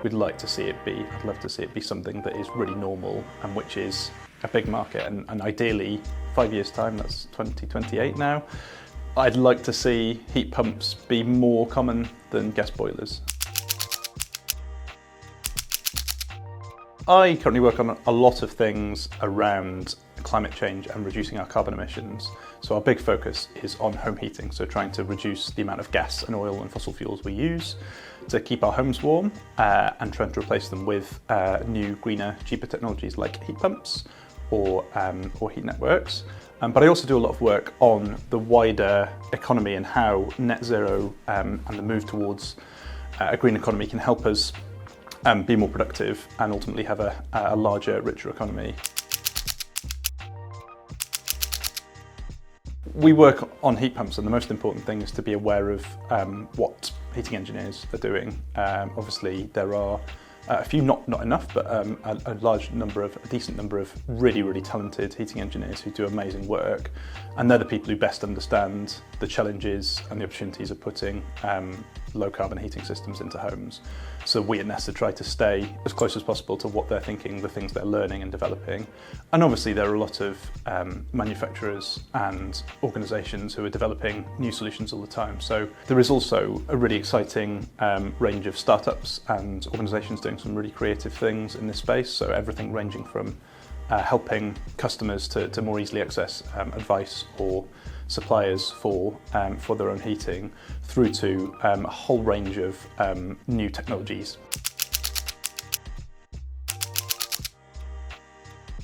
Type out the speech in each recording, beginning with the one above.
we'd like to see it be. I'd love to see it be something that is really normal and which is a big market, and ideally 5 years time, that's 2028 now, I'd like to see heat pumps be more common than gas boilers. I currently work on a lot of things around climate change and reducing our carbon emissions. So our big focus is on home heating, so trying to reduce the amount of gas and oil and fossil fuels we use to keep our homes warm, and trying to replace them with new, greener, cheaper technologies like heat pumps or heat networks. But I also do a lot of work on the wider economy and how net zero and the move towards a green economy can help us be more productive and ultimately have a larger, richer economy. We work on heat pumps, and the most important thing is to be aware of what heating engineers are doing. Obviously, there are a few, not enough, but a decent number of really talented heating engineers who do amazing work, and they're the people who best understand the challenges and the opportunities of putting low carbon heating systems into homes. So we at Nesta try to stay as close as possible to what they're thinking, the things they're learning and developing. And obviously there are a lot of manufacturers and organisations who are developing new solutions all the time. So there is also a really exciting range of startups and organisations doing some really creative things in this space. So everything ranging from helping customers to more easily access advice or suppliers for their own heating, through to a whole range of new technologies.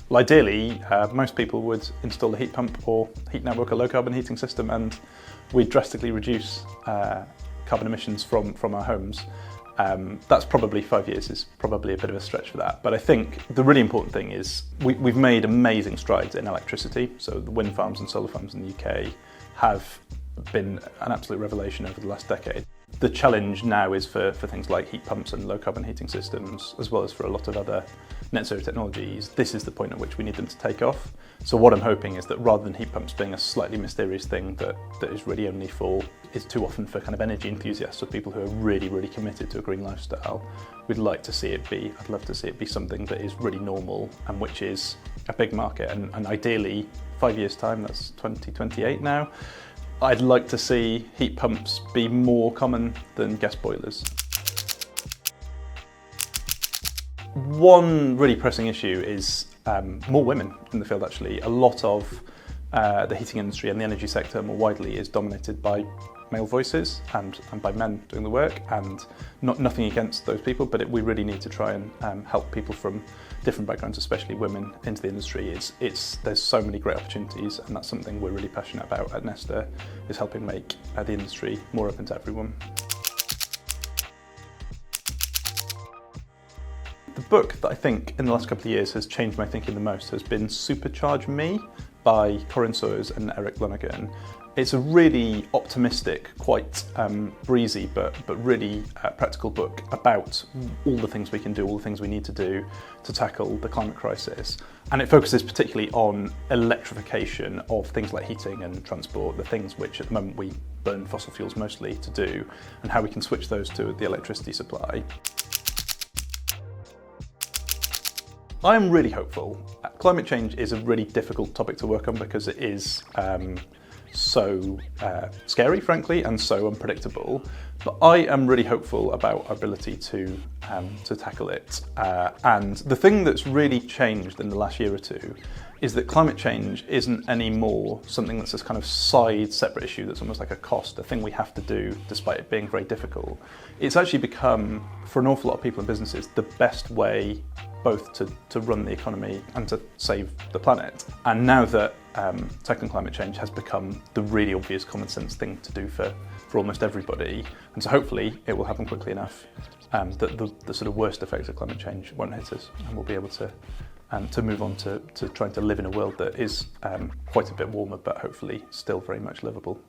Well, ideally, most people would install a heat pump or heat network, a low carbon heating system, and we'd drastically reduce carbon emissions from our homes. That's probably 5 years is probably a bit of a stretch for that. But I think the really important thing is we've made amazing strides in electricity. So the wind farms and solar farms in the UK have been an absolute revelation over the last decade. The challenge now is for things like heat pumps and low carbon heating systems, as well as for a lot of other net zero technologies. This is the point at which we need them to take off. So what I'm hoping is that rather than heat pumps being a slightly mysterious thing that is really only is too often for kind of energy enthusiasts or people who are really committed to a green lifestyle, we'd like to see it be, I'd love to see it be something that is really normal and which is a big market, and ideally 5 years time, that's 2028 now, I'd like to see heat pumps be more common than gas boilers. One really pressing issue is more women in the field actually. A lot of the heating industry and the energy sector more widely is dominated by male voices and by men doing the work, and nothing against those people, but we really need to try and help people from different backgrounds, especially women, into the industry. There's so many great opportunities, and that's something we're really passionate about at Nesta, is helping make the industry more open to everyone. The book that I think in the last couple of years has changed my thinking the most has been Supercharge Me by Corinne Sawyers and Eric Lonergan. It's a really optimistic, quite breezy, but really practical book about all the things we can do, all the things we need to do to tackle the climate crisis. And it focuses particularly on electrification of things like heating and transport, the things which at the moment we burn fossil fuels mostly to do, and how we can switch those to the electricity supply. I'm really hopeful. Climate change is a really difficult topic to work on because it is so scary, frankly, and so unpredictable. But I am really hopeful about our ability to tackle it. And the thing that's really changed in the last year or two is that climate change isn't anymore something that's this kind of side separate issue that's almost like a cost, a thing we have to do despite it being very difficult. It's actually become, for an awful lot of people and businesses, the best way both to run the economy and to save the planet. And now that tackling climate change has become the really obvious common sense thing to do for almost everybody, and so hopefully it will happen quickly enough that the sort of worst effects of climate change won't hit us, and we'll be able to move on to trying to live in a world that is quite a bit warmer, but hopefully still very much livable.